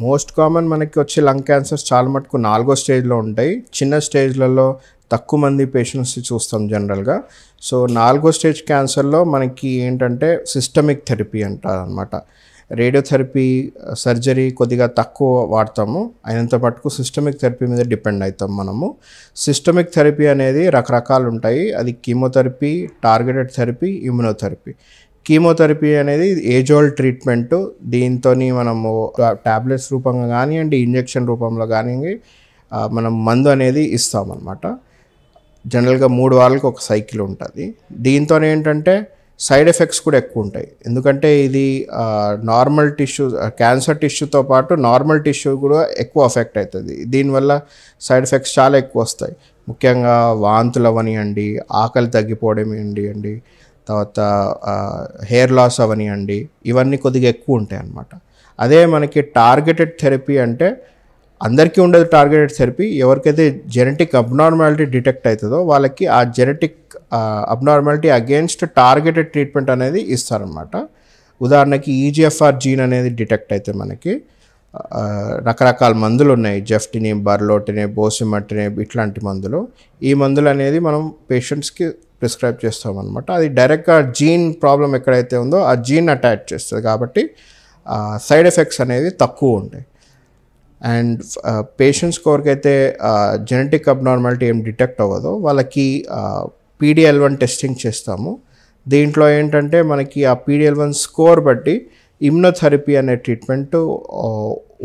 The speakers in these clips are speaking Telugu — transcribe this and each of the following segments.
మోస్ట్ కామన్ మనకి వచ్చే లంగ్ క్యాన్సర్స్ చాలా మటుకు 4వ స్టేజ్లో ఉంటాయి. చిన్న స్టేజ్లలో తక్కువ మంది పేషెంట్స్ చూస్తాం జనరల్గా. సో 4వ స్టేజ్ క్యాన్సర్లో మనకి ఏంటంటే సిస్టమిక్ థెరపీ అంటారు అనమాట. రేడియోథెరపీ, సర్జరీ కొద్దిగా తక్కువ వాడతాము, అయినంత మటుకు సిస్టమిక్ థెరపీ మీద డిపెండ్ అవుతాం మనము. సిస్టమిక్ థెరపీ అనేది రకరకాలు ఉంటాయి. అది chemotherapy, targeted therapy, immunotherapy. Chemotherapy అనేది ఏజ్ ఓల్డ్ ట్రీట్మెంటు. దీంతో మనము ట్యాబ్లెట్స్ రూపంగా కానివ్వండి, ఇంజెక్షన్ రూపంలో కానివ్వండి మనం మందు అనేది ఇస్తామన్నమాట. జనరల్గా 3 వారాలకు ఒక సైకిల్ ఉంటుంది. దీంతో ఏంటంటే సైడ్ ఎఫెక్ట్స్ కూడా ఎక్కువ ఉంటాయి. ఎందుకంటే ఇది నార్మల్ టిష్యూ, క్యాన్సర్ టిష్యూతో పాటు నార్మల్ టిష్యూ కూడా ఎక్కువ అఫెక్ట్ అవుతుంది. దీనివల్ల సైడ్ ఎఫెక్ట్స్ చాలా ఎక్కువ వస్తాయి. ముఖ్యంగా వాంతులు అవనివ్వండి, ఆకలి తగ్గిపోవడం అండి, తర్వాత హెయిర్ లాస్ అవనివ్వండి, ఇవన్నీ కొద్దిగా ఎక్కువ ఉంటాయి అన్నమాట. అదే మనకి టార్గెటెడ్ థెరపీ అంటే అందరికీ ఉండదు. టార్గెటెడ్ థెరపీ ఎవరికైతే జెనెటిక్ అబ్నార్మాలిటీ డిటెక్ట్ అవుతుందో వాళ్ళకి ఆ genetic abnormality against targeted treatment అనేది ఇస్తారనమాట. ఉదాహరణకి ఈజిఎఫ్ఆర్ జీన్ అనేది డిటెక్ట్ అయితే మనకి రకరకాల మందులు ఉన్నాయి. జెఫ్టినిబ్, బర్లోటినిబ్, బోసిమటినిబ్ ఇట్లాంటి మందులు. ఈ మందులు అనేది మనం పేషెంట్స్కి ప్రిస్క్రైబ్ చేస్తామన్నమాట. అది డైరెక్ట్గా జీన్ ప్రాబ్లం ఎక్కడైతే ఉందో ఆ జీన్ అటాచ్ చేస్తుంది కాబట్టి సైడ్ ఎఫెక్ట్స్ అనేవి తక్కువ ఉంటాయి. అండ్ పేషెంట్స్ ఎవరికైతే జెనెటిక్ అబ్నార్మాలిటీ ఏం డిటెక్ట్ అవ్వదో వాళ్ళకి PD-L1 టెస్టింగ్ చేస్తాము. దీంట్లో ఏంటంటే మనకి ఆ PD-L1 స్కోర్ బట్టి ఇమ్యునోథెరపీ అనే ట్రీట్మెంట్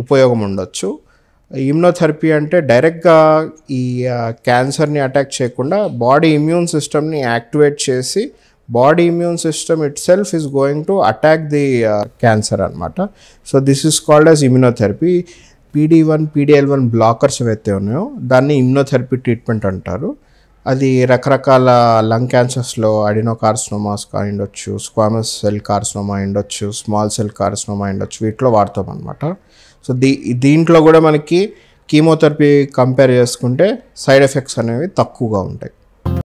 ఉపయోగం ఉండొచ్చు. ఇమ్యునోథెరపీ అంటే డైరెక్ట్గా ఈ క్యాన్సర్ని అటాక్ చేయకుండా బాడీ ఇమ్యూన్ సిస్టమ్ని యాక్టివేట్ చేసి body immune system itself is going to attack the cancer అనమాట. So this is called as immunotherapy. PD-L1 blockers ఏవైతే ఉన్నాయో దాన్ని ఇమ్యునోథెరపీ ట్రీట్మెంట్ అంటారు. అది రకరకాల లంగ్ క్యాన్సర్స్లో అడినోకార్సినోమాస్ ఉండొచ్చు, స్క్వామస్ సెల్ కార్సినోమా ఉండొచ్చు, స్మాల్ సెల్ కార్సినోమా ఉండొచ్చు, వీటిలో వాడతాం అనమాట. సో దీంట్లో కూడా మనకి కీమోథెరపీ కంపేర్ చేసుకుంటే సైడ్ ఎఫెక్ట్స్ అనేవి తక్కువగా ఉంటాయి.